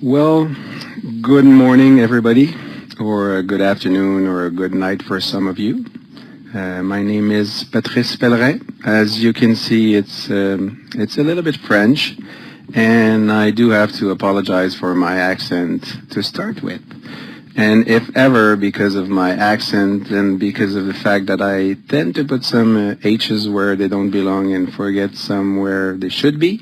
Well, good morning, everybody, or a good afternoon, or a good night for some of you. My name is Patrice Pellerin. As you can see, it's a little bit French, and I do have to apologize for my accent to start with. And if ever, because of my accent and because of the fact that I tend to put some H's where they don't belong and forget some where they should be,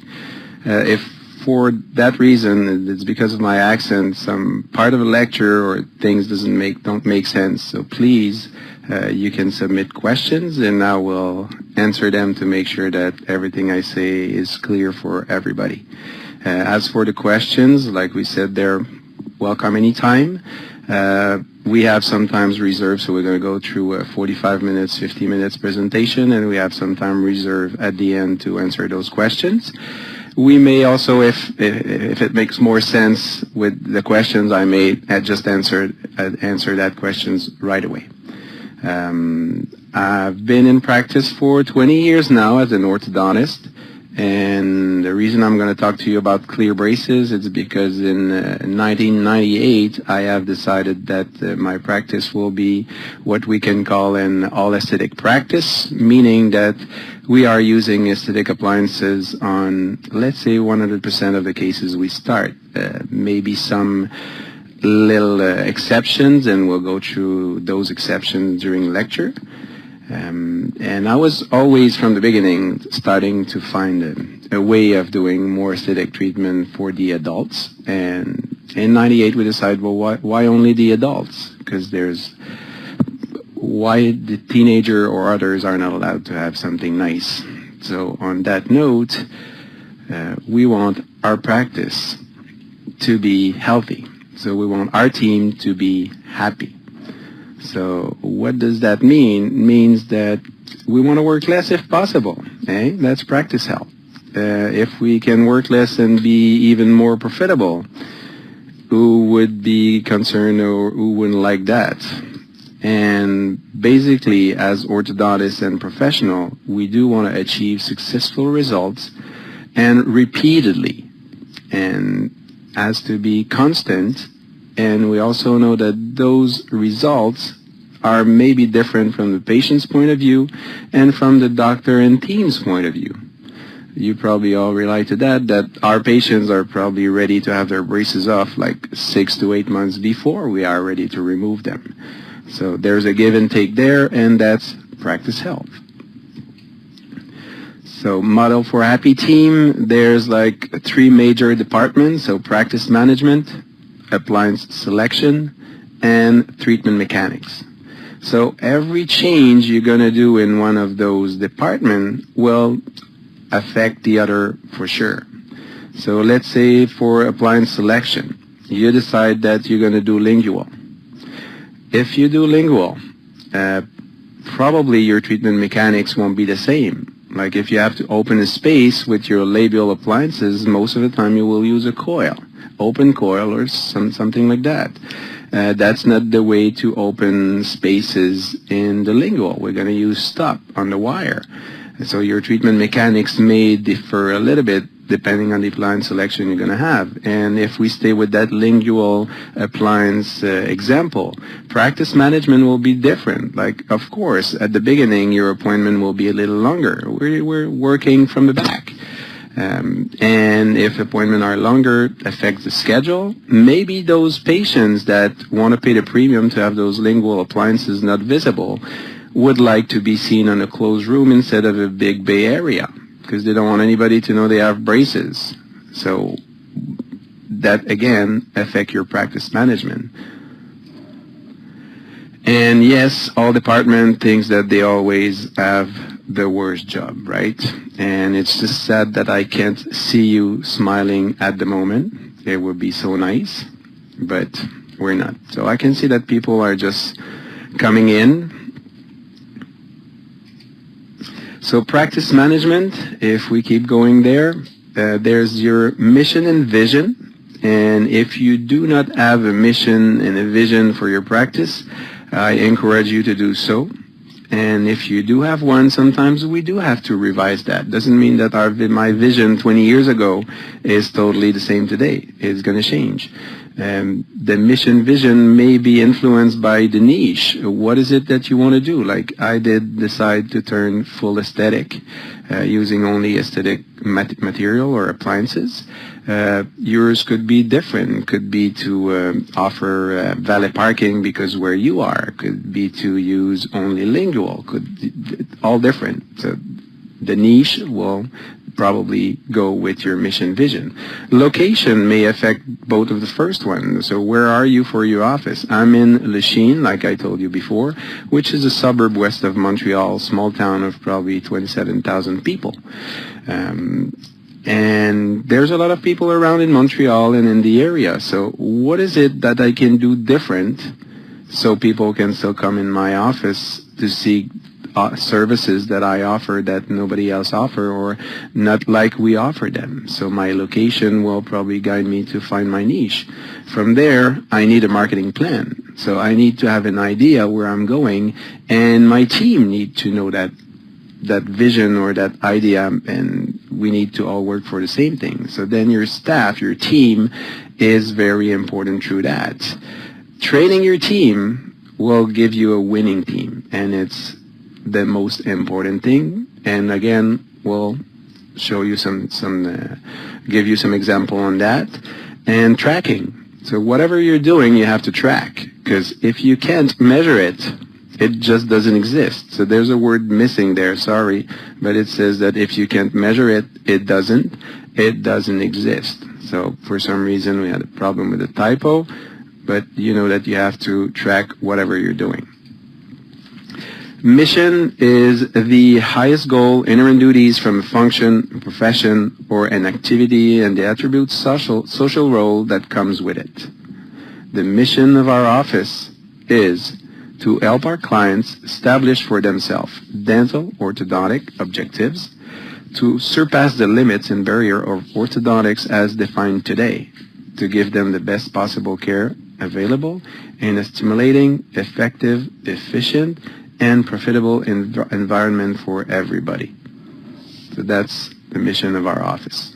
if for that reason, it's because of my accent, some part of a lecture or things don't make sense. So please, you can submit questions and I will answer them to make sure that everything I say is clear for everybody. As for the questions, like we said, they're welcome anytime. We have sometimes reserved, so we're going to go through a 45 minutes, 50 minutes presentation, and we have some time reserved at the end to answer those questions. We may also, if it makes more sense with the questions, I may just answer that questions right away. I've been in practice for 20 years now as an orthodontist, and the reason I'm going to talk to you about clear braces is because in 1998 I have decided that my practice will be what we can call an all-aesthetic practice, meaning that we are using aesthetic appliances on, let's say, 100% of the cases we start. Maybe some little exceptions, and we'll go through those exceptions during lecture. And I was always, from the beginning, starting to find a way of doing more aesthetic treatment for the adults. And in '98, we decided, well, why only the adults? Because why the teenager or others are not allowed to have something nice. So on that note, we want our practice to be healthy. So we want our team to be happy. So what does that mean? It means that we want to work less if possible. That's practice health. If we can work less and be even more profitable, who would be concerned or who wouldn't like that? And basically, as orthodontists and professional, we do want to achieve successful results and repeatedly, and has to be constant. And we also know that those results are maybe different from the patient's point of view and from the doctor and team's point of view. You probably all relate to that our patients are probably ready to have their braces off like 6 to 8 months before we are ready to remove them. So there's a give and take there, and that's practice health. So model for a happy team, there's like 3 major departments. So practice management, appliance selection, and treatment mechanics. So every change you're going to do in one of those departments will affect the other for sure. So let's say for appliance selection, you decide that you're going to do lingual. If you do lingual, probably your treatment mechanics won't be the same. Like if you have to open a space with your labial appliances, most of the time you will use a coil, open coil or something like that. That's not the way to open spaces in the lingual. We're going to use stop on the wire. So your treatment mechanics may differ a little bit depending on the appliance selection you're going to have. And if we stay with that lingual appliance example, practice management will be different. Like, of course, at the beginning, your appointment will be a little longer. We're working from the back. And if appointments are longer, affects the schedule. Maybe those patients that want to pay the premium to have those lingual appliances not visible would like to be seen in a closed room instead of a big bay area, because they don't want anybody to know they have braces. So that, again, affects your practice management. And yes, all department thinks that they always have the worst job, right? And it's just sad that I can't see you smiling at the moment. It would be so nice, but we're not. So I can see that people are just coming in. So practice management, if we keep going there, there's your mission and vision. And if you do not have a mission and a vision for your practice, I encourage you to do so. And if you do have one, sometimes we do have to revise that. Doesn't mean that my vision 20 years ago is totally the same today. It's going to change. The mission vision may be influenced by the niche. What is it that you want to do? Like I did decide to turn full aesthetic, using only aesthetic material or appliances. Yours could be different. Could be to offer valet parking because where you are. Could be to use only lingual. All different. So the niche will probably go with your mission vision. Location may affect both of the first one. So where are you for your office? I'm in Lachine, like I told you before, which is a suburb west of Montreal, small town of probably 27,000 people. And there's a lot of people around in Montreal and in the area. So what is it that I can do different so people can still come in my office to see services that I offer that nobody else offer or not like we offer them? So my location will probably guide me to find my niche. From there, I need a marketing plan. So I need to have an idea where I'm going, and my team need to know that vision or that idea, and we need to all work for the same thing. So then your staff, your team is very important through that. Training your team will give you a winning team, and it's the most important thing. And again, we'll show you give you some example on that. And tracking. So whatever you're doing, you have to track, because if you can't measure it, it just doesn't exist. So there's a word missing there, sorry, but it says that if you can't measure it, it doesn't exist. So for some reason we had a problem with the typo, but you know that you have to track whatever you're doing. Mission is the highest goal, inherent duties from a function, a profession, or an activity, and the attribute social role that comes with it. The mission of our office is to help our clients establish for themselves dental orthodontic objectives, to surpass the limits and barrier of orthodontics as defined today, to give them the best possible care available in a stimulating, effective, efficient, and profitable environment for everybody. So that's the mission of our office.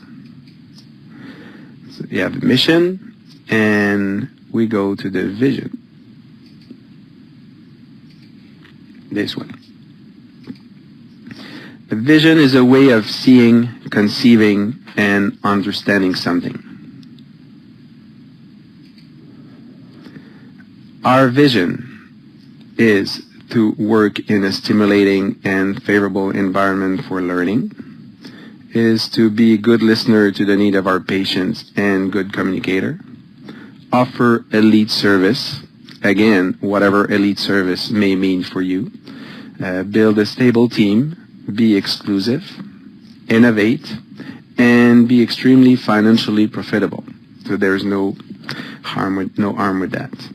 So you have the mission, and we go to the vision. This one. A vision is a way of seeing, conceiving, and understanding something. Our vision is to work in a stimulating and favorable environment for learning, is to be a good listener to the need of our patients and good communicator, offer elite service, again, whatever elite service may mean for you, build a stable team, be exclusive, innovate, and be extremely financially profitable. So there's no harm with that.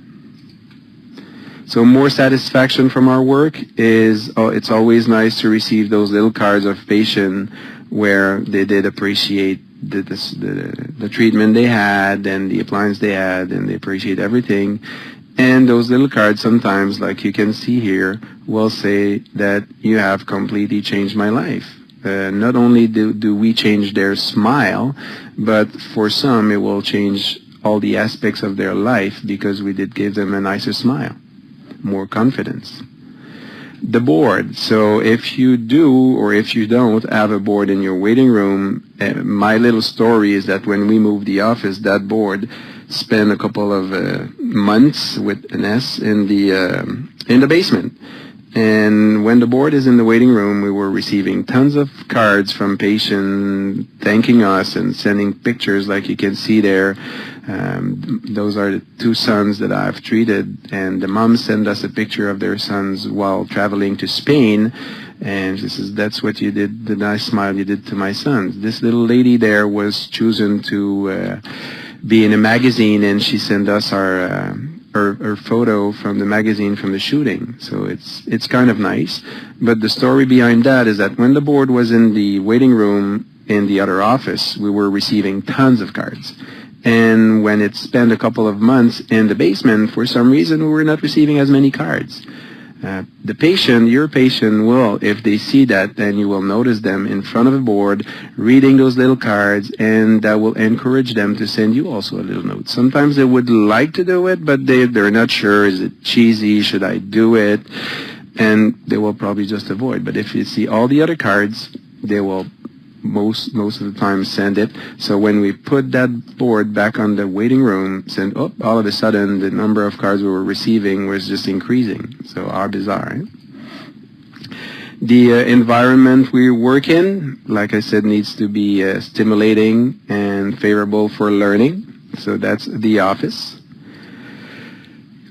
So more satisfaction from our work is, it's always nice to receive those little cards of patient where they did appreciate the treatment they had and the appliance they had, and they appreciate everything. And those little cards sometimes, like you can see here, will say that you have completely changed my life. Not only do we change their smile, but for some it will change all the aspects of their life because we did give them a nicer smile, more confidence. The board. So if you do or if you don't have a board in your waiting room, my little story is that when we moved the office, that board spent a couple of months with an S in the basement. And when the board is in the waiting room, we were receiving tons of cards from patients thanking us and sending pictures like you can see there. Those are the two sons that I've treated, and the mom sent us a picture of their sons while traveling to Spain, and she says, that's what you did, the nice smile you did to my sons. This little lady there was chosen to be in a magazine, and she sent us her photo from the magazine from the shooting. So it's kind of nice. But the story behind that is that when the board was in the waiting room in the other office, we were receiving tons of cards. And when it spent a couple of months in the basement, for some reason we were not receiving as many cards. The patient, your patient will, if they see that, then you will notice them in front of a board reading those little cards, and that will encourage them to send you also a little note. Sometimes they would like to do it, but they're not sure. Is it cheesy? Should I do it? And they will probably just avoid. But if you see all the other cards, they will most of the time send it. So when we put that board back on the waiting room, all of a sudden the number of cards we were receiving was just increasing. So how bizarre, right? The environment we work in, like I said, needs to be stimulating and favorable for learning. So that's the office.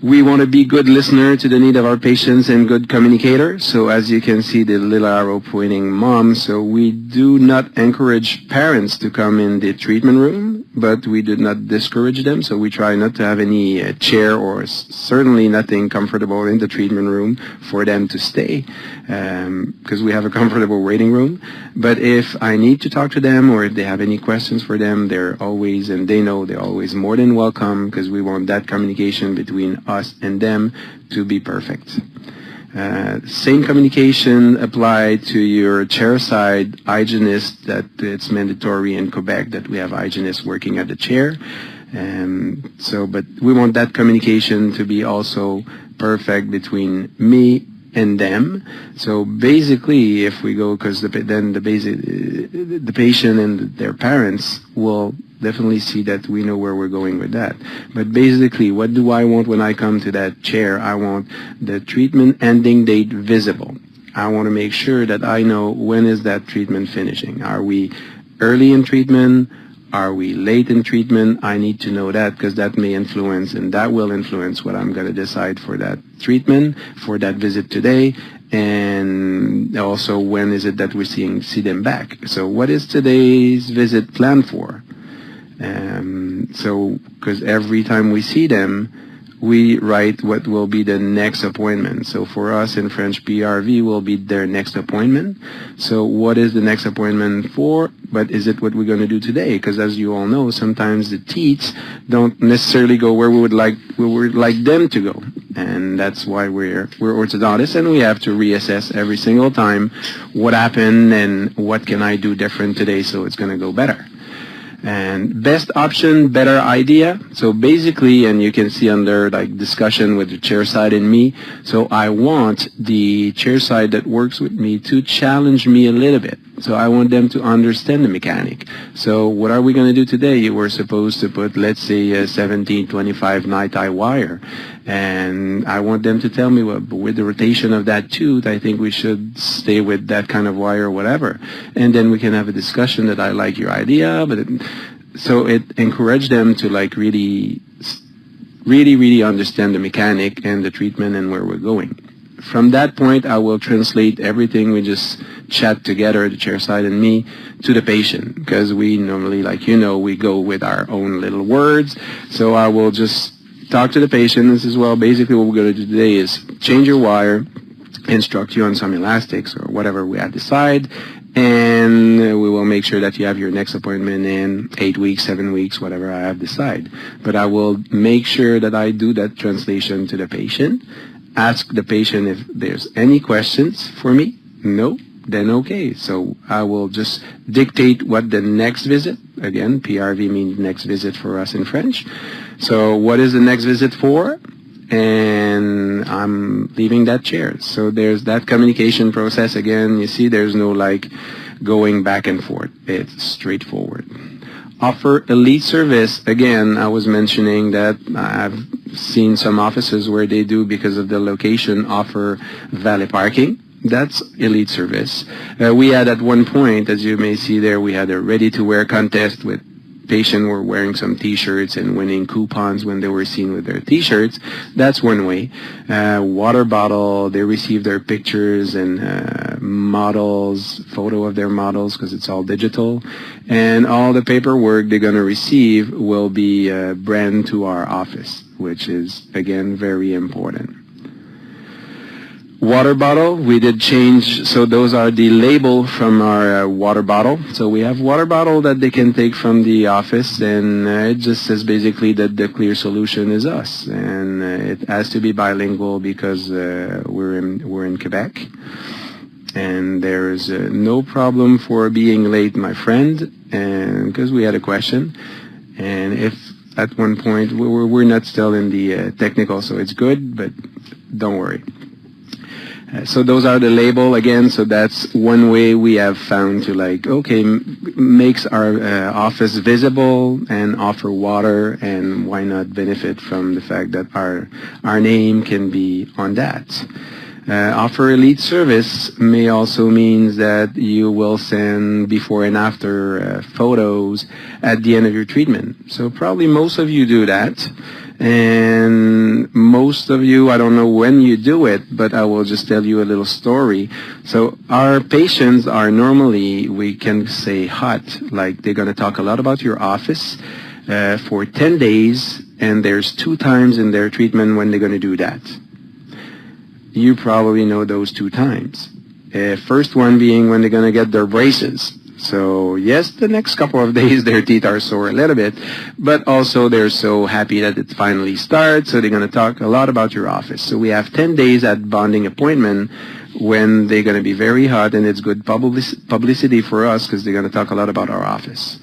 We want to be good listener to the need of our patients and good communicator. So as you can see, the little arrow pointing mom. So we do not encourage parents to come in the treatment room, but we do not discourage them. So we try not to have any chair or certainly nothing comfortable in the treatment room for them to stay, because we have a comfortable waiting room. But if I need to talk to them or if they have any questions for them, they're always, and they know they're always more than welcome, because we want that communication between us and them to be perfect. Same communication applied to your chairside hygienist, that it's mandatory in Quebec that we have hygienists working at the chair. But we want that communication to be also perfect between me and them. So basically, if we go, because the patient and their parents will definitely see that we know where we're going with that. But basically, what do I want when I come to that chair? I want the treatment ending date visible. I want to make sure that I know when is that treatment finishing. Are we early in treatment? Are we late in treatment? I need to know that, because that may influence, and that will influence what I'm going to decide for that treatment, for that visit today, and also when is it that we're see them back. So what is today's visit planned for? Because every time we see them, we write what will be the next appointment. So for us in French, PRV will be their next appointment. So what is the next appointment for? But is it what we're going to do today? Because as you all know, sometimes the teats don't necessarily go where we would like them to go. And that's why we're orthodontists, and we have to reassess every single time what happened and what can I do different today so it's going to go better. And best option, better idea. So basically, and you can see under like discussion with the chair side and me, so I want the chair side that works with me to challenge me a little bit. So I want them to understand the mechanic. So what are we going to do today? You were supposed to put, let's say, a 1725 night-eye wire. And I want them to tell me, well, with the rotation of that tooth, I think we should stay with that kind of wire or whatever. And then we can have a discussion that I like your idea. So it encouraged them to like really understand the mechanic and the treatment and where we're going. From that point, I will translate everything we just chat together, the chair side and me, to the patient. Because we normally, like you know, we go with our own little words. So I will just talk to the patient. This is, well, basically what we're going to do today is change your wire, instruct you on some elastics or whatever we have decided, and we will make sure that you have your next appointment in 8 weeks, 7 weeks, whatever I have decided. But I will make sure that I do that translation to the patient, ask the patient if there's any questions for me. No, then okay. So I will just dictate what the next visit, again, PRV means next visit for us in French. So what is the next visit for? And I'm leaving that chair. So there's that communication process. Again, you see, there's no like going back and forth. It's straightforward. Offer elite service. Again, I was mentioning that I've seen some offices where they do, because of the location, offer valet parking. That's elite service. We had at one point, as you may see there, we had a ready-to-wear contest with patients were wearing some T-shirts and winning coupons when they were seen with their T-shirts. That's one way. Water bottle, they receive their pictures and models, photo of their models, because it's all digital. And all the paperwork they're going to receive will be branded to our office, which is, again, very important. Water bottle, we did change, so those are the label from our water bottle. So we have water bottle that they can take from the office, and it just says basically that the clear solution is us, and it has to be bilingual because we're in Quebec, and there's no problem for being late, my friend, and because we had a question, and if at one point we're not still in the technical, so it's good, but don't worry. So those are the label again. So that's one way we have found to makes our office visible and offer water, and why not benefit from the fact that our name can be on that. Offer elite service may also means that you will send before and after photos at the end of your treatment. So probably most of you do that. And most of you, I don't know when you do it, but I will just tell you a little story. So our patients are normally, we can say hot, like they're going to talk a lot about your office for 10 days, and there's 2 times in their treatment when they're going to do that. You probably know those 2 times. First one being when they're going to get their braces. So yes, the next couple of days their teeth are sore a little bit, but also they're so happy that it finally starts, so they're going to talk a lot about your office. So we have 10 days at bonding appointment when they're going to be very hot, and it's good publicity for us because they're going to talk a lot about our office.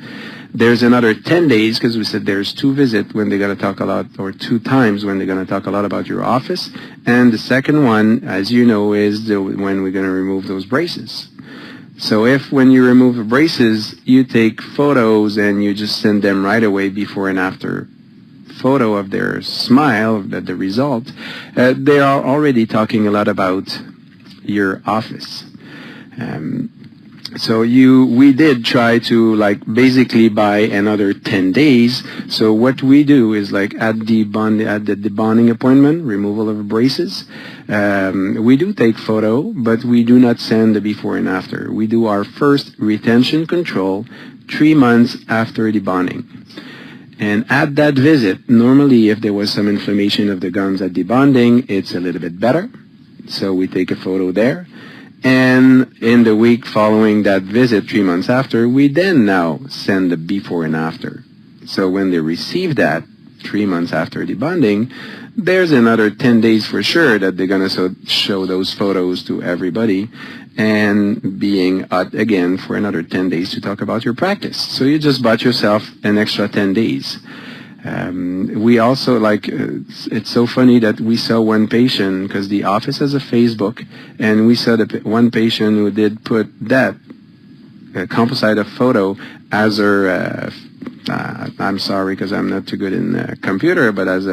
There's another 10 days because we said there's 2 visits when they're going to talk a lot, or 2 times when they're going to talk a lot about your office. And the second one, as you know, is when we're going to remove those braces. So if when you remove the braces, you take photos and you just send them right away before and after photo of their smile, the result, they are already talking a lot about your office. So we did try to basically buy another 10 days. So what we do is at the bonding appointment, removal of braces, we do take photo, but we do not send the before and after. We do our first retention control 3 months after the bonding. And at that visit, normally if there was some inflammation of the gums at the bonding, it's a little bit better. So we take a photo there. And in the week following that visit, 3 months after, we then now send the before and after. So when they receive that 3 months after the bonding, there's another 10 days for sure that they're going to show those photos to everybody, and being out again for another 10 days to talk about your practice. So you just bought yourself an extra 10 days. We also it's so funny that we saw one patient, because the office has a Facebook, and we saw one patient who did put that composite of photo as her, I'm sorry because I'm not too good in computer, but as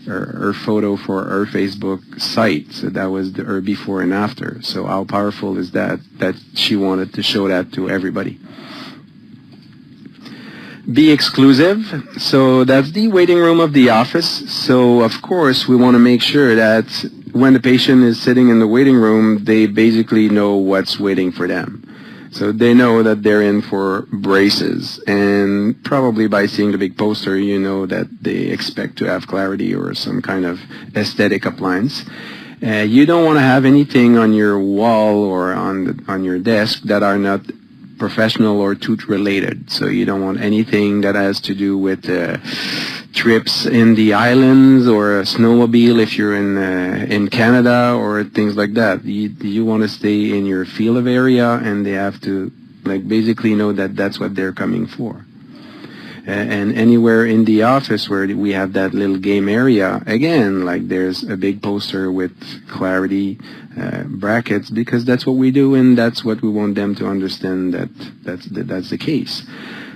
her photo for her Facebook site. So that was her before and after. So how powerful is that she wanted to show that to everybody. Be exclusive. So that's the waiting room of the office. So of course we want to make sure that when the patient is sitting in the waiting room, they basically know what's waiting for them. So they know that they're in for braces, and probably by seeing the big poster, you know that they expect to have clarity or some kind of aesthetic appliance. You don't want to have anything on your wall or on your desk that are not professional or tooth related. So you don't want anything that has to do with trips in the islands or a snowmobile if you're in Canada or things like that. You want to stay in your field of area, and they have to basically know that that's what they're coming for. And anywhere in the office where we have that little game area, again, there's a big poster with clarity brackets, because that's what we do, and that's what we want them to understand that's the case.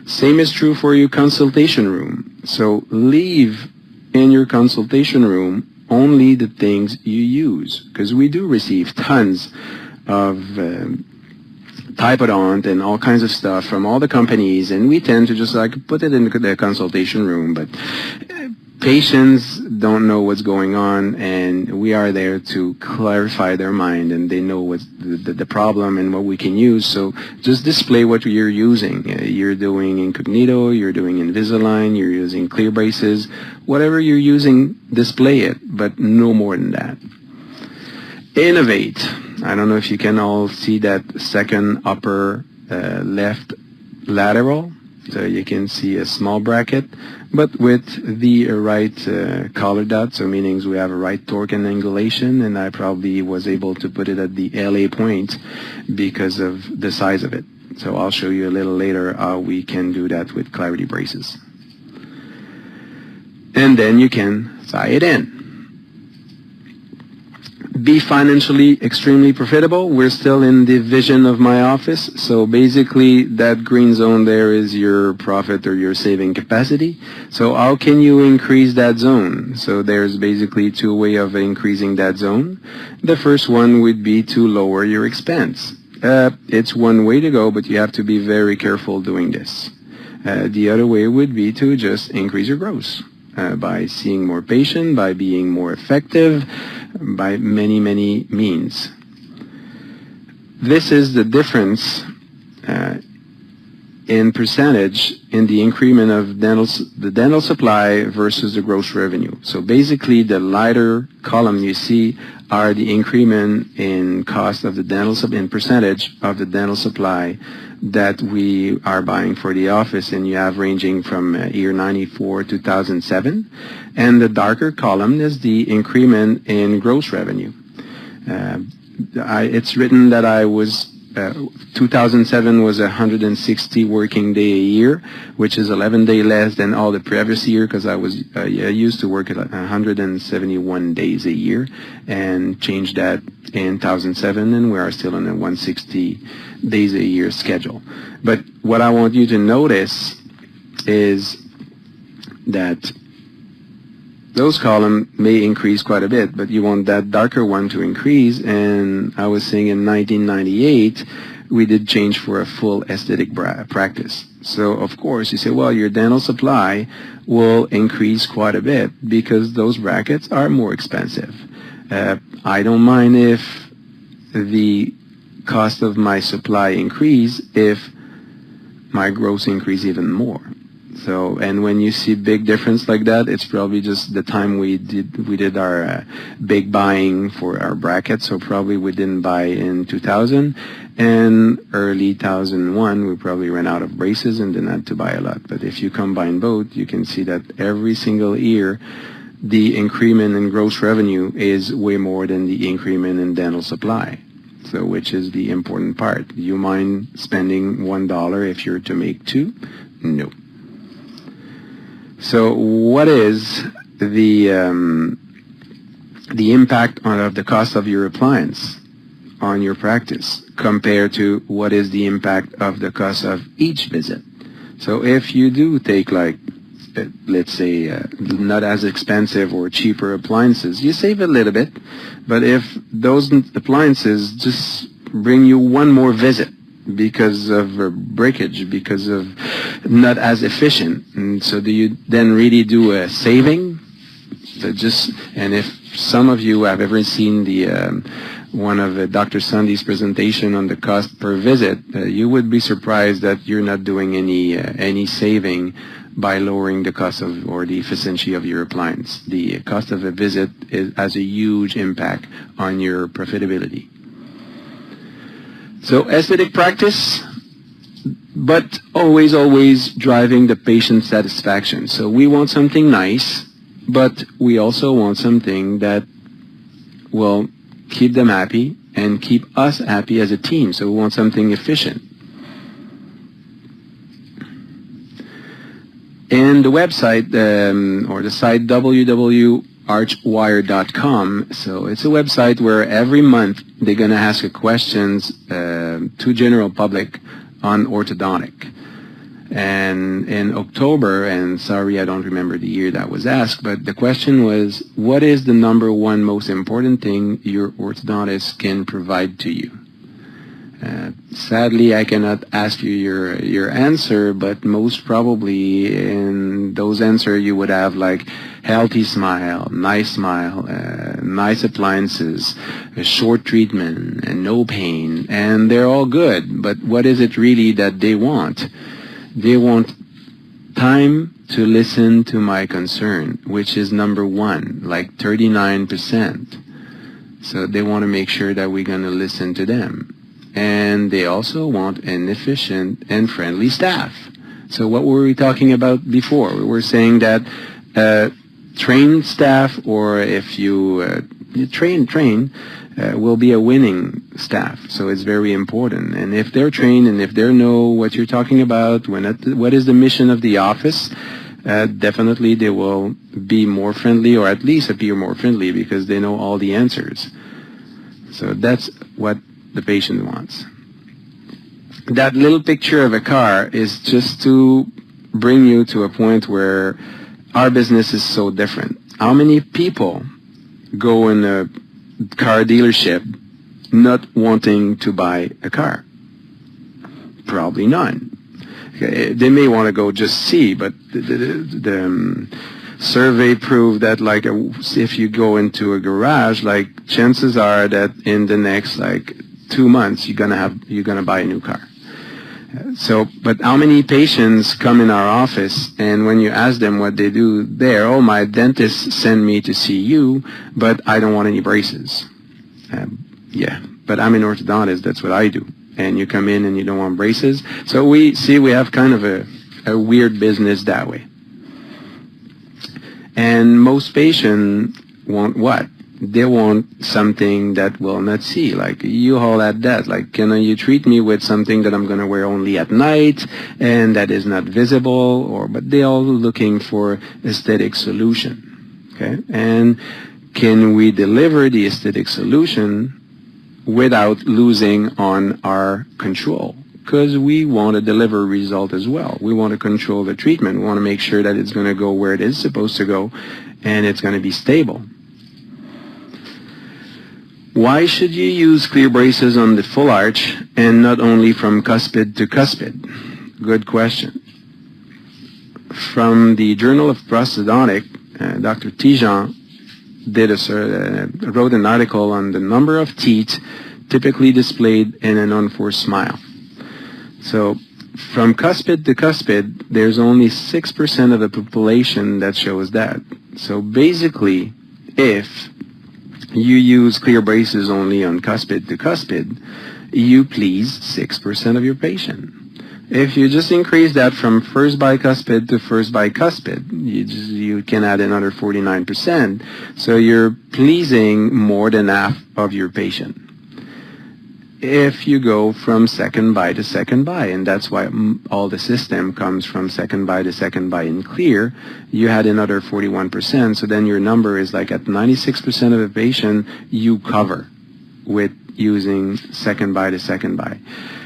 Same is true for your consultation room. So leave in your consultation room only the things you use, because we do receive tons of Typodont and all kinds of stuff from all the companies, and we tend to just put it in the consultation room, but patients don't know what's going on, and we are there to clarify their mind, and they know what's the problem and what we can use. So just display what you're using. You're doing Incognito, you're doing Invisalign, you're using clear braces, whatever you're using, display it, but no more than that. Innovate. I don't know if you can all see that second upper left lateral. So you can see a small bracket, but with the right collar dot, so meaning we have a right torque and angulation, and I probably was able to put it at the LA point because of the size of it. So I'll show you a little later how we can do that with Clarity braces. And then you can tie it in. Be financially extremely profitable. We're still in the vision of my office. So basically that green zone there is your profit or your saving capacity. So how can you increase that zone? So there's basically two ways of increasing that zone. The first one would be to lower your expense. It's one way to go, but you have to be very careful doing this. The other way would be to just increase your gross by seeing more patients, by being more effective, by many, many means. This is the difference in percentage in the increment of the dental supply versus the gross revenue. So basically the lighter column you see are the increment in cost of the dental in percentage of the dental supply that we are buying for the office, and you have ranging from year 94 to 2007. And the darker column is the increment in gross revenue. It's written that I was 2007 was 160 working day a year, which is 11 days less than all the previous year, because I used to work at 171 days a year, and changed that in 2007, and we are still on a 160 days a year schedule. But what I want you to notice is that those columns may increase quite a bit, but you want that darker one to increase. And I was saying in 1998, we did change for a full aesthetic practice. So of course you say, well, your dental supply will increase quite a bit because those brackets are more expensive. I don't mind if the cost of my supply increase if my gross increase even more. So, and when you see big difference like that, it's probably just the time we did our big buying for our brackets. So probably we didn't buy in 2000, and early 2001 we probably ran out of braces and didn't have to buy a lot. But if you combine both, you can see that every single year the increment in gross revenue is way more than the increment in dental supply. So which is the important part. Do you mind spending $1 if you're to make $2? No. So what is the impact of the cost of your appliance on your practice compared to what is the impact of the cost of each visit? So if you do take, like, let's say not as expensive or cheaper appliances, you save a little bit. But if those appliances just bring you one more visit because of breakage, because of not as efficient, and so do you then really do a saving? So and if some of you have ever seen the one of Dr. Sunday's presentation on the cost per visit, you would be surprised that you're not doing any saving by lowering the cost of or the efficiency of your appliance. The cost of a visit has a huge impact on your profitability. So aesthetic practice, but always driving the patient satisfaction. So we want something nice, but we also want something that will keep them happy and keep us happy as a team. So we want something efficient. And the website, or the site www.archwire.com, so it's a website where every month they're going to ask questions to general public on orthodontic. And in October, and sorry I don't remember the year that was asked, but the question was, what is the #1 most important thing your orthodontist can provide to you? Sadly, I cannot ask you your answer, but most probably in those answers you would have like healthy smile, nice appliances, a short treatment, and no pain, and they're all good. But what is it really that they want? They want time to listen to my concern, which is #1, like 39%. So they want to make sure that we're going to listen to them. And they also want an efficient and friendly staff. So what were we talking about before? We were saying that trained staff, or if you train, will be a winning staff. So it's very important. And if they're trained and if they know what you're talking about, what is the mission of the office, definitely they will be more friendly, or at least appear more friendly, because they know all the answers. So that's what the patient wants. That little picture of a car is just to bring you to a point where our business is so different. How many people go in a car dealership not wanting to buy a car? Probably none. Okay, they may want to go just see, but the survey proved that, like, if you go into a garage, like, chances are that in the next, like, 2 months you're gonna buy a new car. So, but how many patients come in our office, and when you ask them what they do there, oh, my dentist sent me to see you, but I don't want any braces. Yeah, but I'm an orthodontist, that's what I do. And you come in and you don't want braces. So we have kind of a weird business that way. And most patients want what? They want something that will not see. Like, you all at that. Like, can you treat me with something that I'm going to wear only at night and that is not visible? But they're all looking for aesthetic solution. Okay? And can we deliver the aesthetic solution without losing on our control? Because we want to deliver result as well. We want to control the treatment. We want to make sure that it's going to go where it is supposed to go, and it's going to be stable. Why should you use clear braces on the full arch and not only from cuspid to cuspid? Good question. From the Journal of Prosthodontic, Dr. Tijan wrote an article on the number of teeth typically displayed in an unforced smile. So from cuspid to cuspid, there's only 6% of the population that shows that. So basically, if you use clear braces only on cuspid to cuspid, you please 6% of your patient. If you just increase that from first bicuspid to first bicuspid, you can add another 49%. So you're pleasing more than half of your patient. If you go from second bi to second bi, and that's why all the system comes from second bi to second bi in clear, you had another 41%, so then your number is like at 96% of the patient you cover with using second bi to second bi.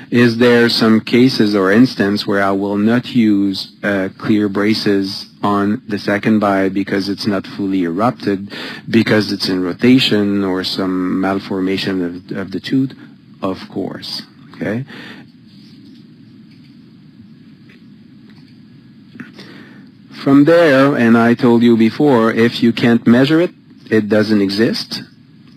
Is there some cases or instance where I will not use clear braces on the second bi because it's not fully erupted, because it's in rotation or some malformation of the tooth? Of course, okay? From there, and I told you before, if you can't measure it, it doesn't exist.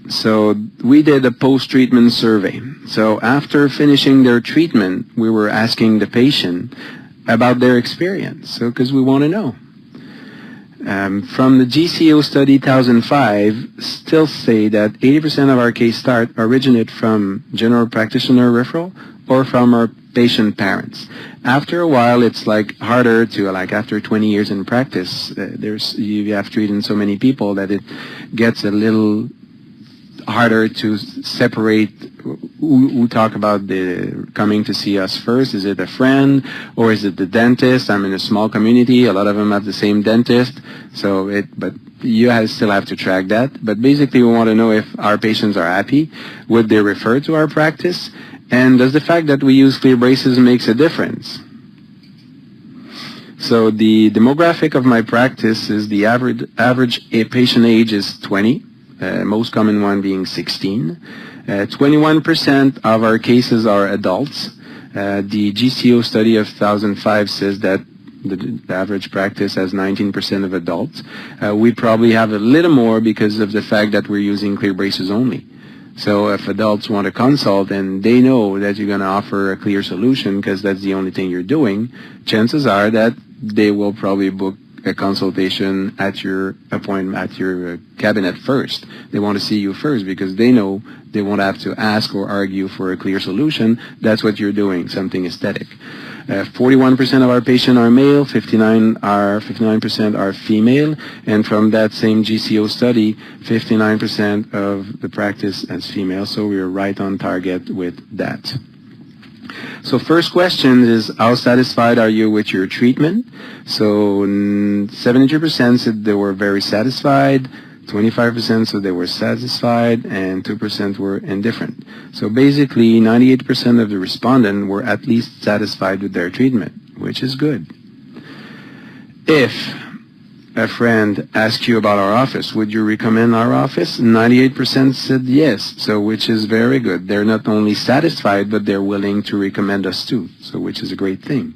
So we did a post-treatment survey. So after finishing their treatment, we were asking the patient about their experience, so because we want to know. From the GCO study 2005, still say that 80% of our case start originate from general practitioner referral or from our patient parents. After a while, it's like harder to, like after 20 years in practice, you have treated so many people that it gets a little harder to separate who talk about the coming to see us first. Is it a friend or is it the dentist? I'm in a small community. A lot of them have the same dentist. But you still have to track that. But basically, we want to know if our patients are happy. Would they refer to our practice? And does the fact that we use clear braces makes a difference? So the demographic of my practice is the average patient age is 20. Most common one being 16. 21% of our cases are adults. The GCO study of 2005 says that the average practice has 19% of adults. We probably have a little more because of the fact that we're using clear braces only. So if adults want to consult and they know that you're going to offer a clear solution because that's the only thing you're doing, chances are that they will probably book a consultation at your appointment, at your cabinet first. They want to see you first because they know they won't have to ask or argue for a clear solution. That's what you're doing, something aesthetic. 41% of our patients are male, 59% are female, and from that same GCO study, 59% of the practice is female, so we're right on target with that. So first question is, how satisfied are you with your treatment? So 72% said they were very satisfied, 25% said they were satisfied, and 2% were indifferent. So basically, 98% of the respondents were at least satisfied with their treatment, which is good. If a friend asks you about our office, would you recommend our office? 98% said yes, so which is very good. They're not only satisfied, but they're willing to recommend us too, so which is a great thing.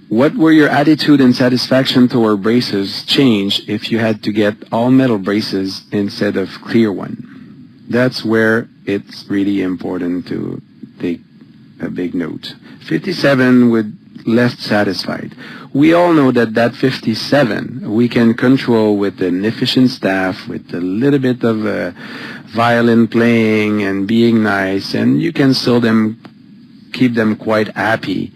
What were your attitude and satisfaction toward braces change if you had to get all metal braces instead of clear one? That's where it's really important to take a big note. 57 would left satisfied. We all know that 57 we can control with an efficient staff, with a little bit of violin playing and being nice, and you can still keep them quite happy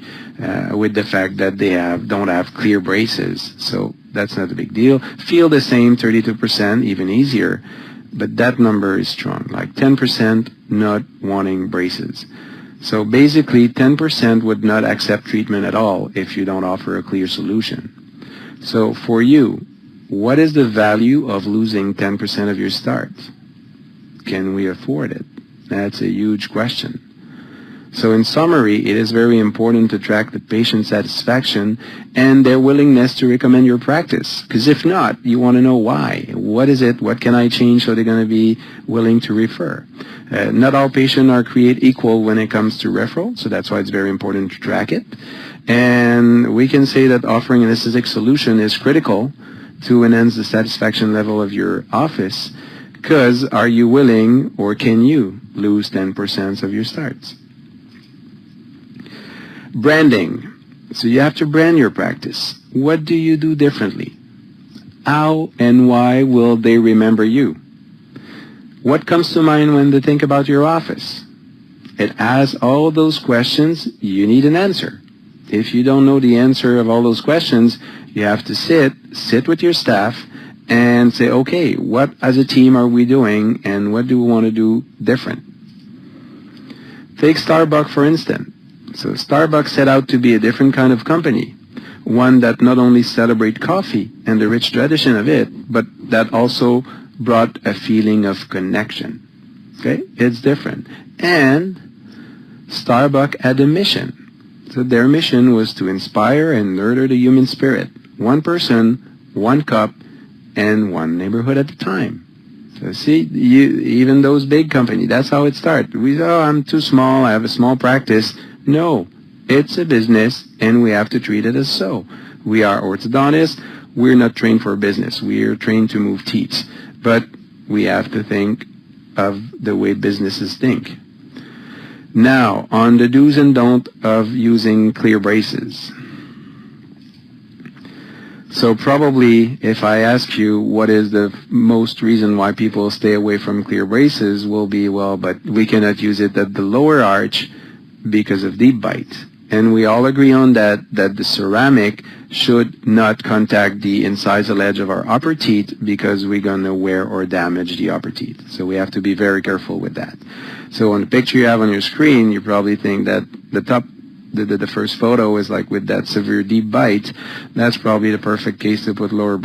with the fact that they don't have clear braces. So that's not a big deal. Feel the same, 32%, even easier, but that number is strong, like 10% not wanting braces. So basically 10% would not accept treatment at all if you don't offer a clear solution. So for you, what is the value of losing 10% of your starts? Can we afford it? That's a huge question. So in summary, it is very important to track the patient satisfaction and their willingness to recommend your practice. Because if not, you want to know why. What is it? What can I change so they're going to be willing to refer? Not all patients are created equal when it comes to referral, so that's why it's very important to track it. And we can say that offering an aesthetic solution is critical to enhance the satisfaction level of your office, because are you willing or can you lose 10% of your starts? Branding. So you have to brand your practice. What do you do differently? How and why will they remember you? What comes to mind when they think about your office? It asks all those questions. You need an answer. If you don't know the answer of all those questions, you have to sit with your staff and say, okay, what as a team are we doing and what do we want to do different? Take Starbucks for instance. So Starbucks set out to be a different kind of company, one that not only celebrates coffee and the rich tradition of it, but that also brought a feeling of connection. Okay? It's different. And Starbucks had a mission. So their mission was to inspire and nurture the human spirit. One person, one cup, and one neighborhood at a time. So see, even those big companies, that's how it starts. I'm too small, I have a small practice. No, it's a business, and we have to treat it as so. We are orthodontists. We're not trained for business. We're trained to move teeth. But we have to think of the way businesses think. Now, on the do's and don'ts of using clear braces. So probably if I ask you what is the most reason why people stay away from clear braces will be, well, but we cannot use it at the lower arch because of deep bite. And we all agree on that the ceramic should not contact the incisal edge of our upper teeth because we're going to wear or damage the upper teeth. So we have to be very careful with that. So on the picture you have on your screen, you probably think that the first photo is like with that severe deep bite. That's probably the perfect case to put lower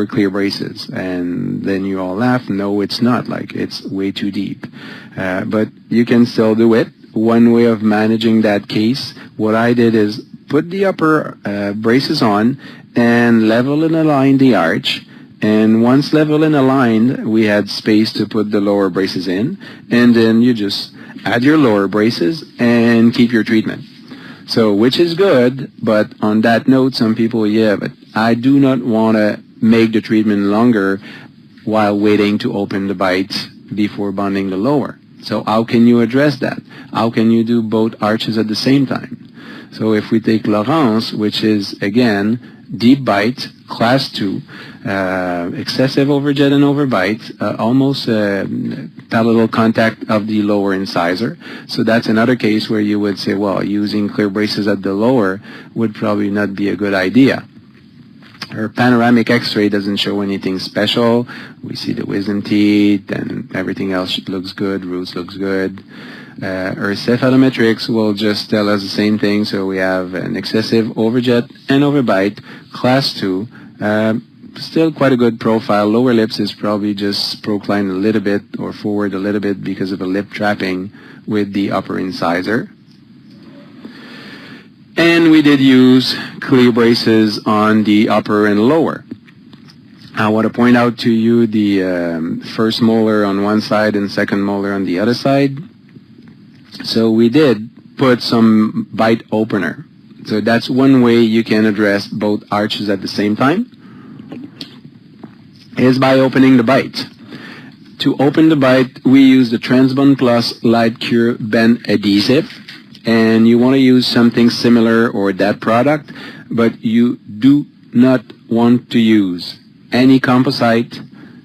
clear braces. And then you all laugh. No, it's not. Like, it's way too deep. But you can still do it. One way of managing that case, what I did is put the upper braces on and level and align the arch. And once level and aligned, we had space to put the lower braces in. And then you just add your lower braces and keep your treatment. So, which is good, but on that note, some people, but I do not want to make the treatment longer while waiting to open the bite before bonding the lower. So how can you address that? How can you do both arches at the same time? So if we take Laurence, which is, again, deep bite, class 2, excessive overjet and overbite, almost palatal contact of the lower incisor. So that's another case where you would say, well, using clear braces at the lower would probably not be a good idea. Her panoramic x-ray doesn't show anything special. We see the wisdom teeth and everything else looks good, roots looks good. Her cephalometrics will just tell us the same thing. So we have an excessive overjet and overbite, class 2. Still quite a good profile. Lower lips is probably just proclined a little bit or forward a little bit because of a lip trapping with the upper incisor. And we did use clear braces on the upper and lower. I want to point out to you the first molar on one side and second molar on the other side. So we did put some bite opener. So that's one way you can address both arches at the same time, is by opening the bite. To open the bite, we use the Transbond Plus Light Cure Bend Adhesive. And you want to use something similar or that product, but you do not want to use any composite,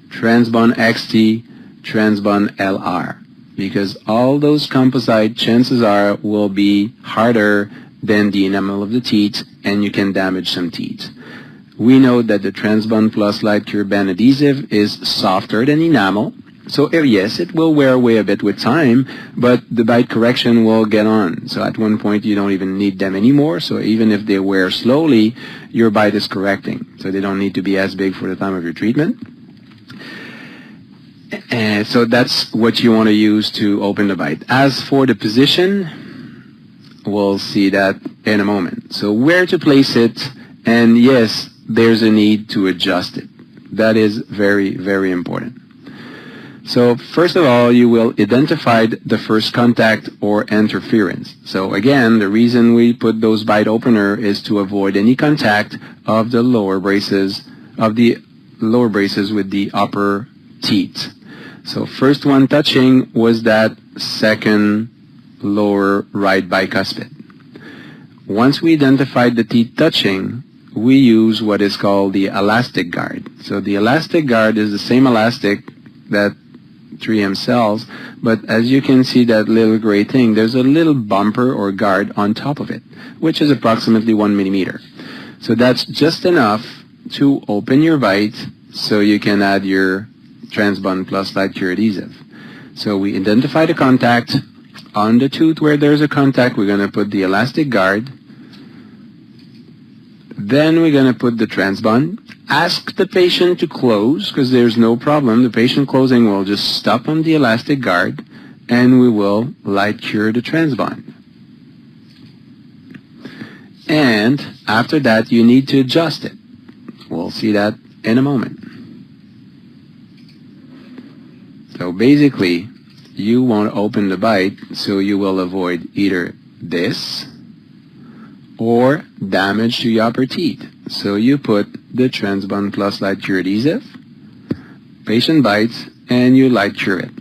Transbond XT, Transbond LR, because all those composite, chances are, will be harder than the enamel of the teeth, and you can damage some teeth. We know that the Transbond Plus Light Cure Bend Adhesive is softer than enamel. So yes, it will wear away a bit with time, but the bite correction will get on. So at one point, you don't even need them anymore. So even if they wear slowly, your bite is correcting. So they don't need to be as big for the time of your treatment. And so that's what you want to use to open the bite. As for the position, we'll see that in a moment. So where to place it, and yes, there's a need to adjust it. That is very, very important. So first of all, you will identify the first contact or interference. So again, the reason we put those bite opener is to avoid any contact of the lower braces, with the upper teeth. So first one touching was that second lower right bicuspid. Once we identified the teeth touching, we use what is called the elastic guard. So the elastic guard is the same elastic that 3M sells, but as you can see that little gray thing, there's a little bumper or guard on top of it, which is approximately 1 millimeter. So that's just enough to open your bite so you can add your Transbond Plus Light Cure adhesive. So we identify the contact. On the tooth where there's a contact, we're going to put the elastic guard. Then we're going to put the Transbond. Ask the patient to close, because there's no problem. The patient closing will just stop on the elastic guard, and we will light cure the Transbond. And after that, you need to adjust it. We'll see that in a moment. So basically, you want to open the bite so you will avoid either this or damage to your upper teeth. So you put the Transbond Plus Light Cure adhesive, patient bites, and you light cure it.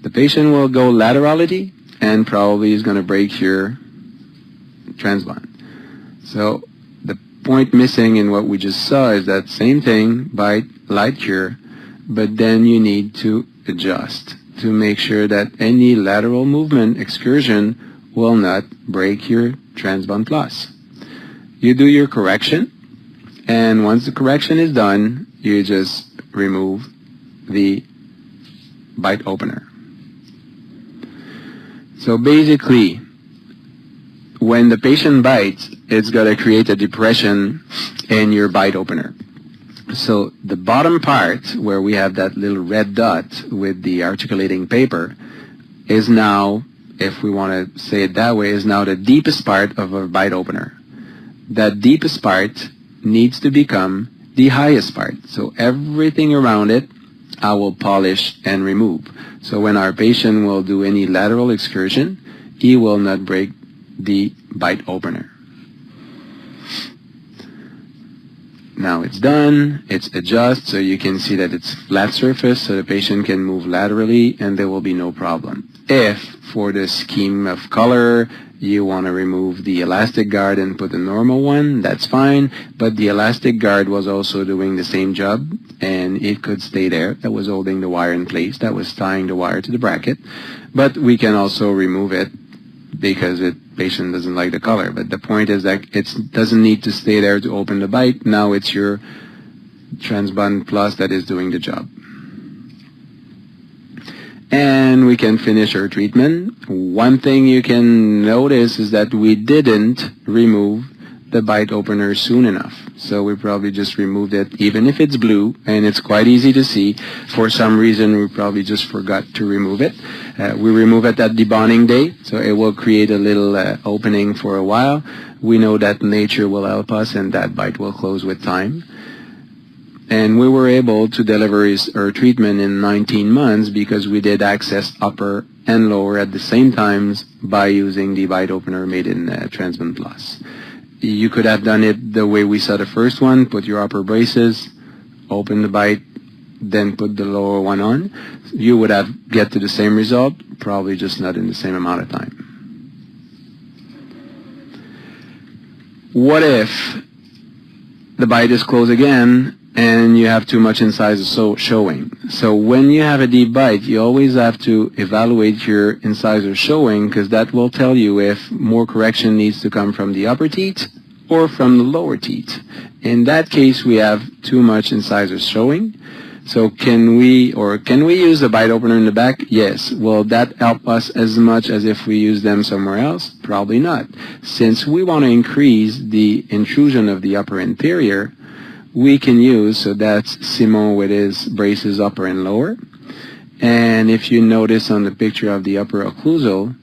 The patient will go laterality and probably is going to break your Transbond. So the point missing in what we just saw is that same thing, bite, light cure, but then you need to adjust to make sure that any lateral movement excursion will not break your Transbond Plus. You do your correction, and once the correction is done, you just remove the bite opener. So basically, when the patient bites, it's going to create a depression in your bite opener. So the bottom part, where we have that little red dot with the articulating paper, is now, if we want to say it that way, is now the deepest part of a bite opener. That deepest part needs to become the highest part. So everything around it, I will polish and remove. So when our patient will do any lateral excursion, he will not break the bite opener. Now it's done, it's adjusted, so you can see that it's flat surface, so the patient can move laterally and there will be no problem. If for the scheme of color you want to remove the elastic guard and put a normal one, that's fine. But the elastic guard was also doing the same job, and it could stay there. That was holding the wire in place. That was tying the wire to the bracket. But we can also remove it because the patient doesn't like the color. But the point is that it doesn't need to stay there to open the bite. Now it's your Transbond Plus that is doing the job. And we can finish our treatment. One thing you can notice is that we didn't remove the bite opener soon enough. So we probably just removed it, even if it's blue, and it's quite easy to see. For some reason, we probably just forgot to remove it. We remove it at debonding day, so it will create a little opening for a while. We know that nature will help us, and that bite will close with time. And we were able to deliver our treatment in 19 months because we did access upper and lower at the same times by using the bite opener made in Transbond Plus. You could have done it the way we saw the first one, put your upper braces, open the bite, then put the lower one on. You would have get to the same result, probably just not in the same amount of time. What if the bite is closed again and you have too much incisor showing? So when you have a deep bite, you always have to evaluate your incisor showing, because that will tell you if more correction needs to come from the upper teeth or from the lower teeth. In that case, we have too much incisor showing. So can we use the bite opener in the back? Yes. Will that help us as much as if we use them somewhere else? Probably not. Since we want to increase the intrusion of the upper anterior, we can use, so that's Simon with his braces upper and lower. And if you notice on the picture of the upper occlusal,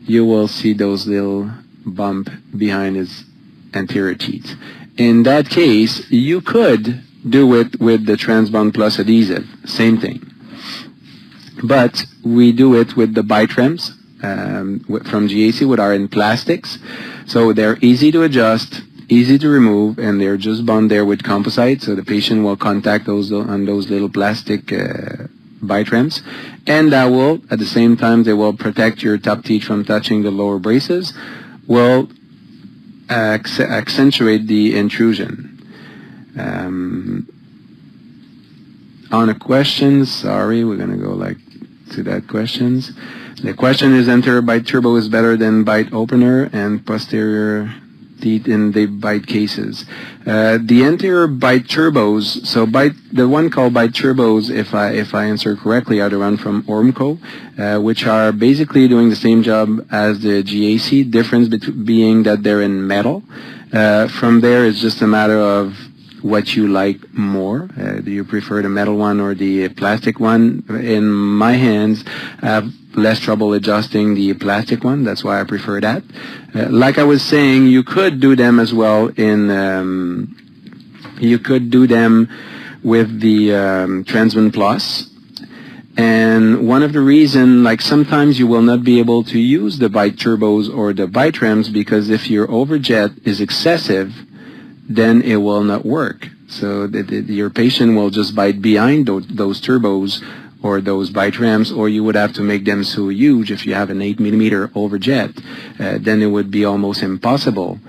you will see those little bump behind his anterior teeth. In that case, you could do it with the Transbond Plus adhesive, same thing. But we do it with the Bitrems from GAC with our plastics. So they're easy to adjust, easy to remove, and they're just bound there with composite, so the patient will contact those on those little plastic Bitrems, and that will, at the same time, they will protect your top teeth from touching the lower braces, will accentuate the intrusion. On a question, sorry, we're going to go like to that questions. The question is, anterior bite turbo is better than bite opener and posterior teeth in the bite cases. The anterior bite turbos, so the one called bite turbos, if I answer correctly, are the one from Ormco, which are basically doing the same job as the GAC, difference being that they're in metal. From there, it's just a matter of what you like more. Do you prefer the metal one or the plastic one? In my hands, I have less trouble adjusting the plastic one. That's why I prefer that. Like I was saying, you could do them as well in, you could do them with the Transbond Plus. And one of the reasons, like sometimes you will not be able to use the bite turbos or the Bitrems, because if your overjet is excessive, then it will not work. So your patient will just bite behind those turbos or those Bitrems, or you would have to make them so huge if you have an 8mm overjet. Then it would be almost impossible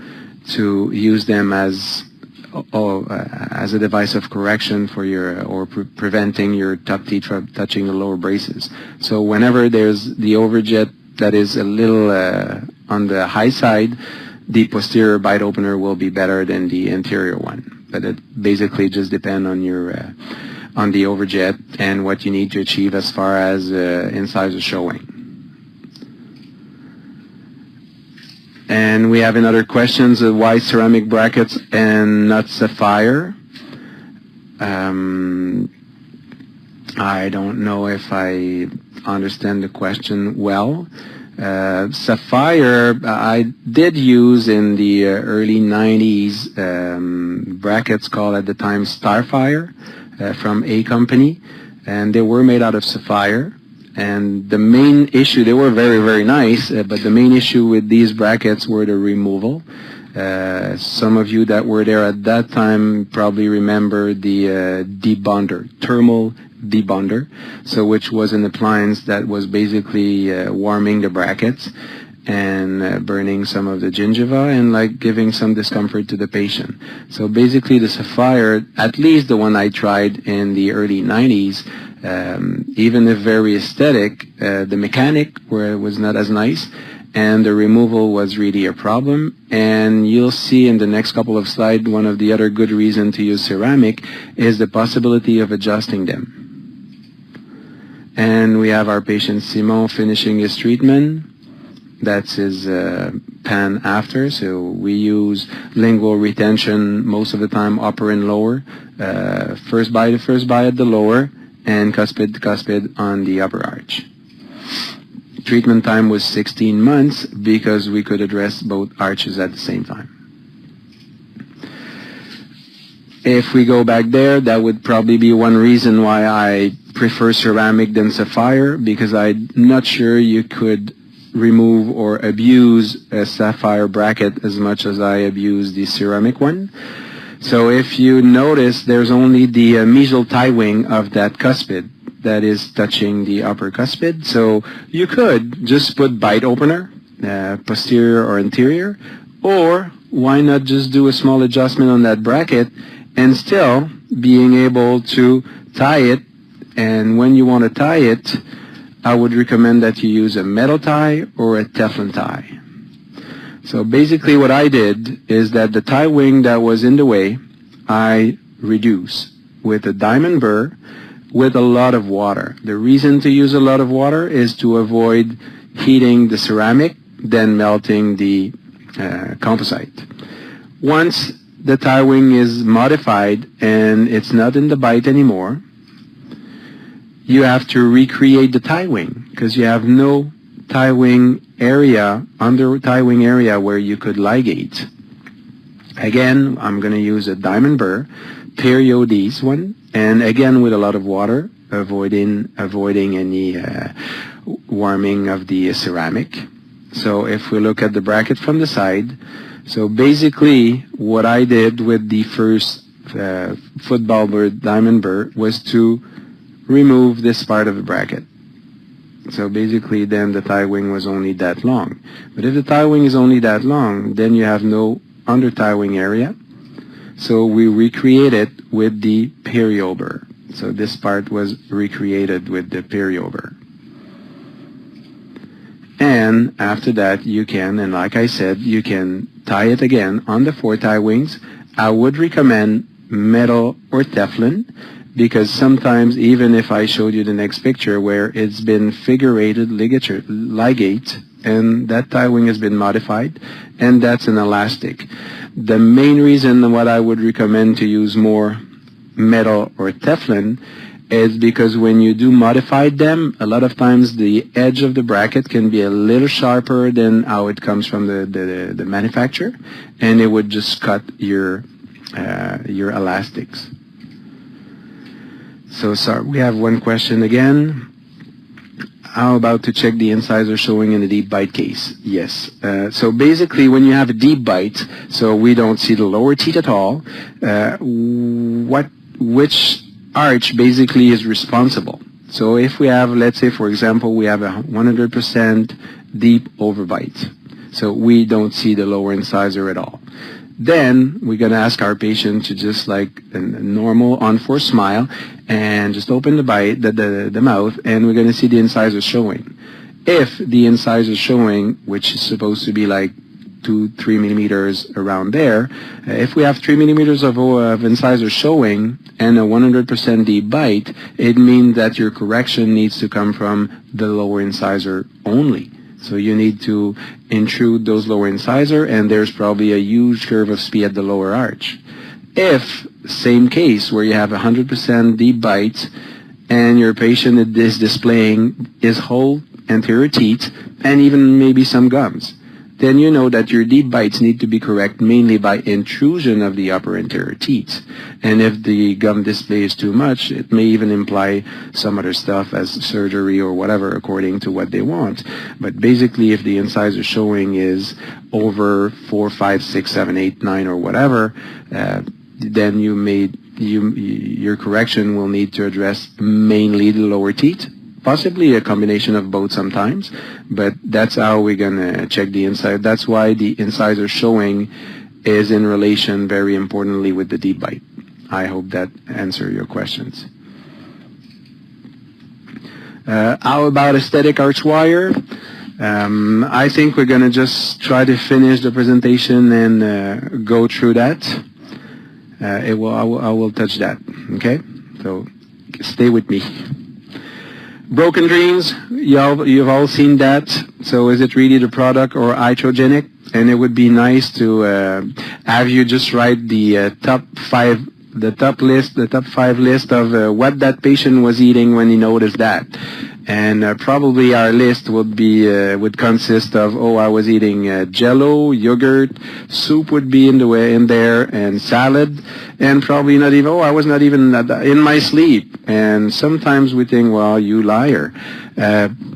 to use them as a device of correction for your, or preventing your top teeth from touching the lower braces. So whenever there's the overjet that is a little on the high side, the posterior bite opener will be better than the anterior one. But it basically just depends on your on the overjet and what you need to achieve as far as incisor showing. And we have another question: why ceramic brackets and not sapphire? I don't know if I understand the question well. Sapphire, I did use in the early 90s brackets called at the time Starfire from A company, and they were made out of sapphire. And the main issue, they were very, very nice, but the main issue with these brackets were the removal. Some of you that were there at that time probably remember the debonder, thermal debonder, so which was an appliance that was basically warming the brackets. and burning some of the gingiva and like giving some discomfort to the patient. So basically the Sapphire, at least the one I tried in the early 90s, even if very aesthetic, the mechanic was not as nice, and the removal was really a problem. And you'll see in the next couple of slides, one of the other good reasons to use ceramic is the possibility of adjusting them. And we have our patient Simon finishing his treatment. That's his pan after. So we use lingual retention most of the time, upper and lower. First bite at the lower, and cuspid to cuspid on the upper arch. Treatment time was 16 months because we could address both arches at the same time. If we go back there, that would probably be one reason why I prefer ceramic than sapphire, because I'm not sure you could remove or abuse a sapphire bracket as much as I abuse the ceramic one. So if you notice, there's only the mesial tie wing of that cuspid that is touching the upper cuspid. So you could just put bite opener, posterior or anterior, or why not just do a small adjustment on that bracket and still being able to tie it. And when you want to tie it, I would recommend that you use a metal tie or a Teflon tie. So basically what I did is that the tie wing that was in the way, I reduce with a diamond burr with a lot of water. The reason to use a lot of water is to avoid heating the ceramic, then melting the composite. Once the tie wing is modified and it's not in the bite anymore, you have to recreate the tie wing because you have no tie wing area, under tie wing area where you could ligate. Again, I'm going to use a diamond burr, Periodes one, and again with a lot of water, avoiding any warming of the ceramic. So if we look at the bracket from the side, so basically what I did with the first football burr, diamond burr, was to remove this part of the bracket. So basically then the tie wing was only that long. But if the tie wing is only that long, then you have no under tie wing area. So we recreate it with the perio burr. So this part was recreated with the perio burr. And after that you can, and like I said, you can tie it again on the four tie wings. I would recommend metal or Teflon, because sometimes, even if I showed you the next picture where it's been figurated ligate, and that tie wing has been modified, and that's an elastic. The main reason what I would recommend to use more metal or Teflon is because when you do modify them, a lot of times the edge of the bracket can be a little sharper than how it comes from the manufacturer, and it would just cut your elastics. So sorry, we have one question again. How about to check the incisor showing in the deep bite case? Yes. So basically when you have a deep bite, so we don't see the lower teeth at all, which arch basically is responsible? So if we have, let's say for example, we have a 100% deep overbite, so we don't see the lower incisor at all. Then we're going to ask our patient to just like a normal unforced smile and just open the bite, the mouth, and we're going to see the incisor showing. If the incisor showing, which is supposed to be like 2-3 millimeters around there, if we have 3 millimeters of incisor showing and a 100% deep bite, it means that your correction needs to come from the lower incisor only. So you need to intrude those lower incisor, and there's probably a huge curve of SPIE at the lower arch. If, same case, where you have 100% deep bite, and your patient is displaying his whole anterior teeth, and even maybe some gums, then you know that your deep bites need to be correct mainly by intrusion of the upper anterior teeth. And if the gum display is too much, it may even imply some other stuff as surgery or whatever according to what they want. But basically if the incisor showing is over 4, 5, 6, 7, 8, 9 or whatever, then your correction will need to address mainly the lower teeth. possibly a combination of both sometimes, but that's how we're gonna check the inside. That's why the incisor showing is in relation very importantly with the deep bite. I hope that answers your questions. How about aesthetic arch wire? I think we're gonna just try to finish the presentation and go through that. I will touch that, okay? So stay with me. Broken dreams, you've all seen that. So is it really the product or iatrogenic? And it would be nice to have you just write the top five list of what that patient was eating when he noticed that. And probably our list would consist of, oh, I was eating Jello, yogurt, soup would be in there, and salad, and probably not even, oh, I was not even in my sleep. And sometimes we think, well, you liar.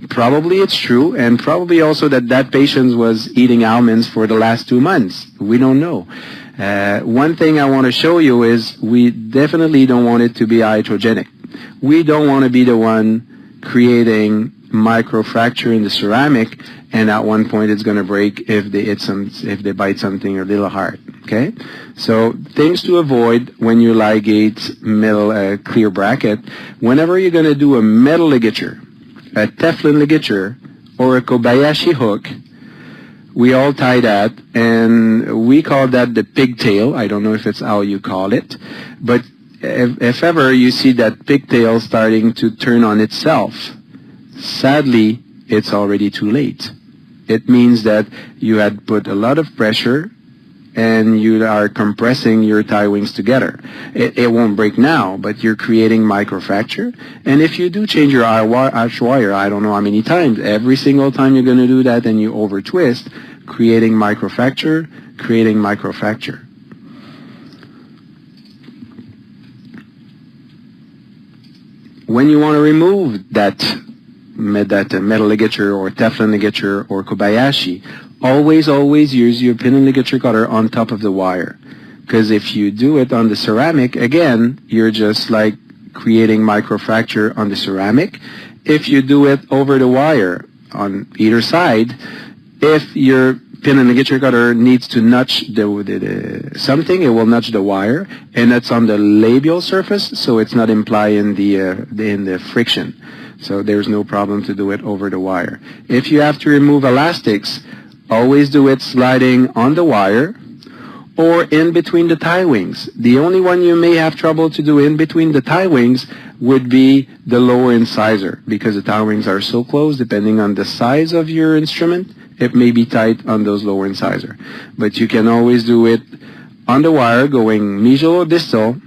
Probably it's true, and probably also that patient was eating almonds for the last 2 months. We don't know. One thing I want to show you is we definitely don't want it to be iatrogenic. We don't want to be the one creating microfracture in the ceramic, and at one point it's going to break if they bite something a little hard. Okay, so things to avoid when you ligate metal clear bracket. Whenever you're going to do a metal ligature, a Teflon ligature, or a Kobayashi hook, we all tie that, and we call that the pigtail. I don't know if it's how you call it, but if ever you see that pigtail starting to turn on itself, sadly, it's already too late. It means that you had put a lot of pressure and you are compressing your tie wings together. It won't break now, but you're creating microfracture. And if you do change your arch wire, I don't know how many times, every single time you're going to do that and you over twist, creating microfracture. When you want to remove that metal ligature or Teflon ligature or Kobayashi, always use your pin and ligature cutter on top of the wire. Because if you do it on the ceramic, again, you're just like creating microfracture on the ceramic. If you do it over the wire on either side, if your pin and ligature cutter needs to nudge something, it will nudge the wire, and that's on the labial surface, so it's not implying the friction. So there's no problem to do it over the wire. If you have to remove elastics, always do it sliding on the wire or in between the tie wings. The only one you may have trouble to do in between the tie wings would be the lower incisor, because the tie wings are so close, depending on the size of your instrument, it may be tight on those lower incisor. But you can always do it on the wire, going mesial or distal,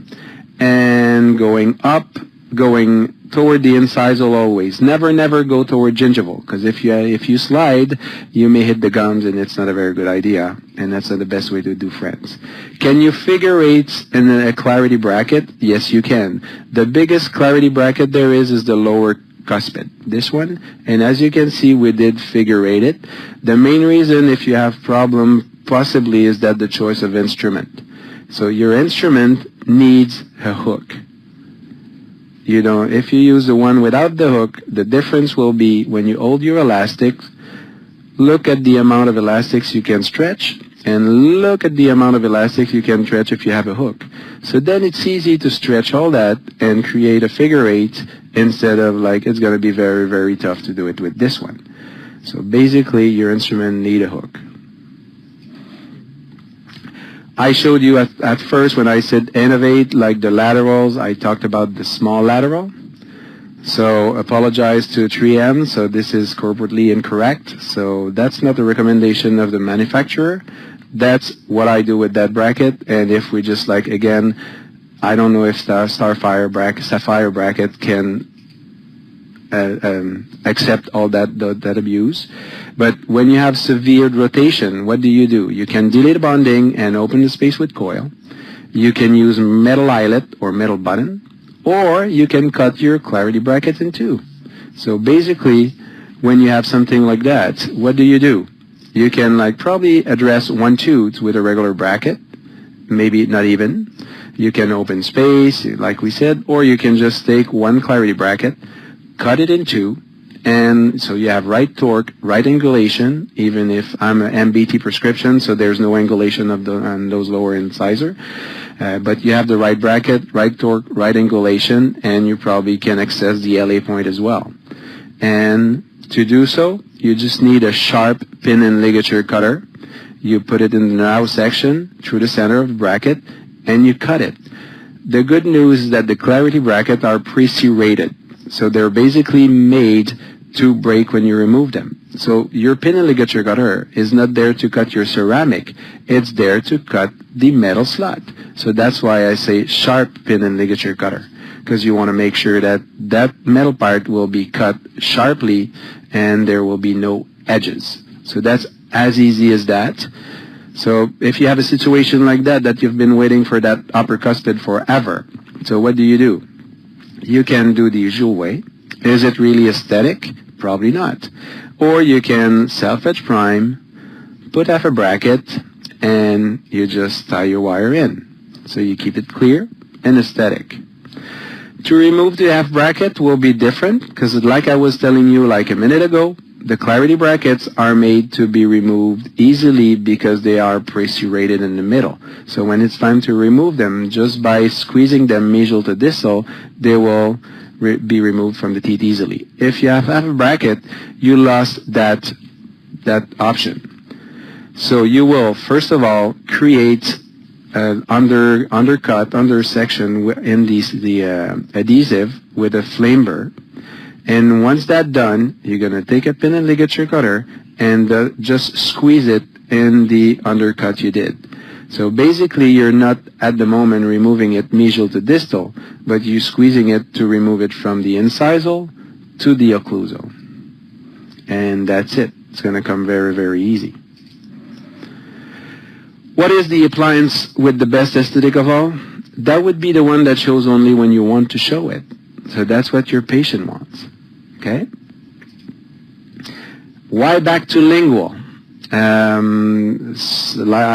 and going up, going toward the incisal always. Never go toward gingival, because if you slide, you may hit the gums, and it's not a very good idea, and that's not the best way to do friends. Can you figure eight in a clarity bracket? Yes, you can. The biggest clarity bracket there is the lower cuspid, this one, and as you can see, we did figure eight it. The main reason if you have problem possibly is that the choice of instrument. So your instrument needs a hook. You know, if you use the one without the hook, the difference will be when you hold your elastics, look at the amount of elastics you can stretch, and look at the amount of elastics you can stretch if you have a hook. So then it's easy to stretch all that and create a figure eight, instead of like it's going to be very tough to do it with this one. So basically your instrument need a hook. I showed you at first when I said innovate, like the laterals, I talked about the small lateral. So apologize to 3M, so this is corporately incorrect. So that's not the recommendation of the manufacturer. That's what I do with that bracket. And if we just like, again, I don't know if Sapphire bracket can accept all that abuse. But when you have severe rotation, what do? You can delay the bonding and open the space with coil. You can use metal eyelet or metal button, or you can cut your clarity bracket in two. So basically, when you have something like that, what do? You can like probably address one tooth with a regular bracket, maybe not even. You can open space, like we said, or you can just take one clarity bracket, cut it in two, and so you have right torque, right angulation, even if I'm an MBT prescription, so there's no angulation on those lower incisor. But you have the right bracket, right torque, right angulation, and you probably can access the LA point as well. And to do so, you just need a sharp pin and ligature cutter. You put it in the narrow section through the center of the bracket, and you cut it. The good news is that the Clarity brackets are pre-serrated, so they're basically made to break when you remove them. So your pin and ligature cutter is not there to cut your ceramic, it's there to cut the metal slot. So that's why I say sharp pin and ligature cutter, because you want to make sure that that metal part will be cut sharply and there will be no edges. So that's as easy as that. So if you have a situation like that you've been waiting for that upper cuspid forever, so what do? You can do the usual way. Is it really aesthetic? Probably not. Or you can self-etch prime, put half a bracket, and you just tie your wire in. So you keep it clear and aesthetic. To remove the half bracket will be different, because like I was telling you like a minute ago, the Clarity brackets are made to be removed easily because they are pre-serrated in the middle. So when it's time to remove them, just by squeezing them mesial to distal, they will be removed from the teeth easily. If you have a bracket, you lost that option. So you will, first of all, create an under section in the adhesive with a flame burr. And once that's done, you're going to take a pin and ligature cutter and just squeeze it in the undercut you did. So basically, you're not at the moment removing it mesial to distal, but you're squeezing it to remove it from the incisal to the occlusal. And that's it. It's going to come very, very easy. What is the appliance with the best aesthetic of all? That would be the one that shows only when you want to show it. So that's what your patient wants. Okay? Why back to lingual?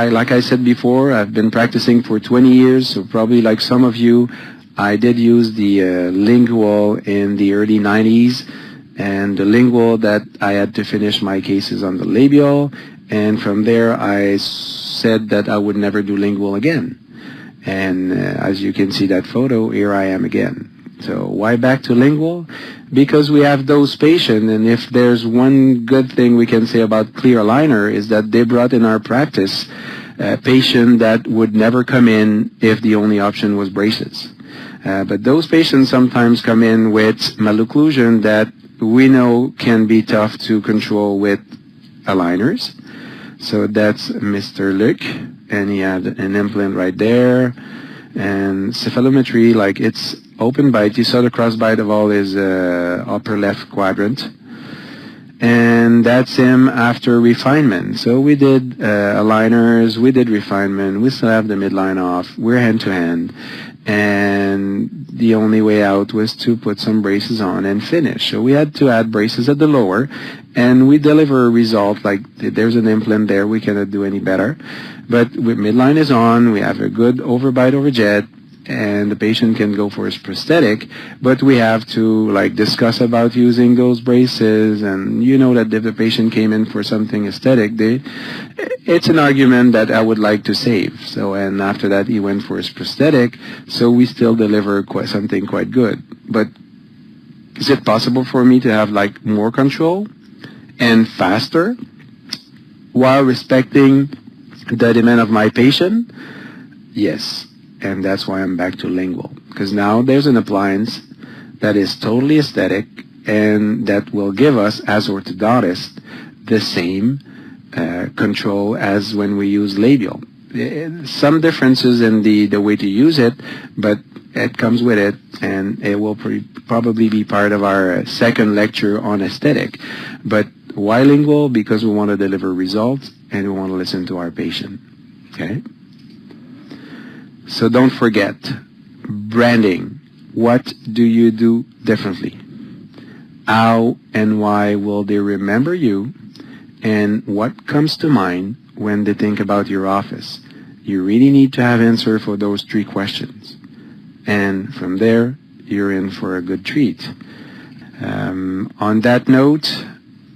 Like I said before, I've been practicing for 20 years, so probably like some of you, I did use the lingual in the early 90s, and the lingual that I had to finish my cases on the labial, and from there I said that I would never do lingual again. And as you can see that photo, here I am again. So why back to lingual? Because we have those patients, and if there's one good thing we can say about clear aligner is that they brought in our practice a patient that would never come in if the only option was braces. But those patients sometimes come in with malocclusion that we know can be tough to control with aligners. So that's Mr. Luc, and he had an implant right there. And cephalometry, like it's open bite. You saw the cross bite of all his upper left quadrant. And that's him after refinement. So we did aligners, we did refinement, we still have the midline off, we're hand to hand. And the only way out was to put some braces on and finish. So we had to add braces at the lower, and we deliver a result like there's an implant there, we cannot do any better. But with midline is on, we have a good overbite over jet, and the patient can go for his prosthetic, but we have to like discuss about using those braces. And you know that if the patient came in for something aesthetic, it's an argument that I would like to save. So, and after that he went for his prosthetic, so we still deliver something quite good. But is it possible for me to have like more control and faster while respecting the demand of my patient? Yes. And that's why I'm back to lingual, because now there's an appliance that is totally aesthetic and that will give us, as orthodontists, the same control as when we use labial. Some differences in the way to use it, but it comes with it, and it will probably be part of our second lecture on aesthetic. But why lingual? Because we want to deliver results and we want to listen to our patient. Okay? So don't forget, branding. What do you do differently? How and why will they remember you? And what comes to mind when they think about your office? You really need to have answer for those 3 questions. And from there, you're in for a good treat. On that note,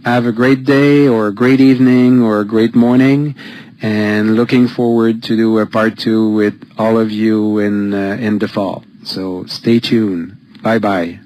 have a great day or a great evening or a great morning, and looking forward to do a part 2 with all of you in the fall. So stay tuned. Bye-bye.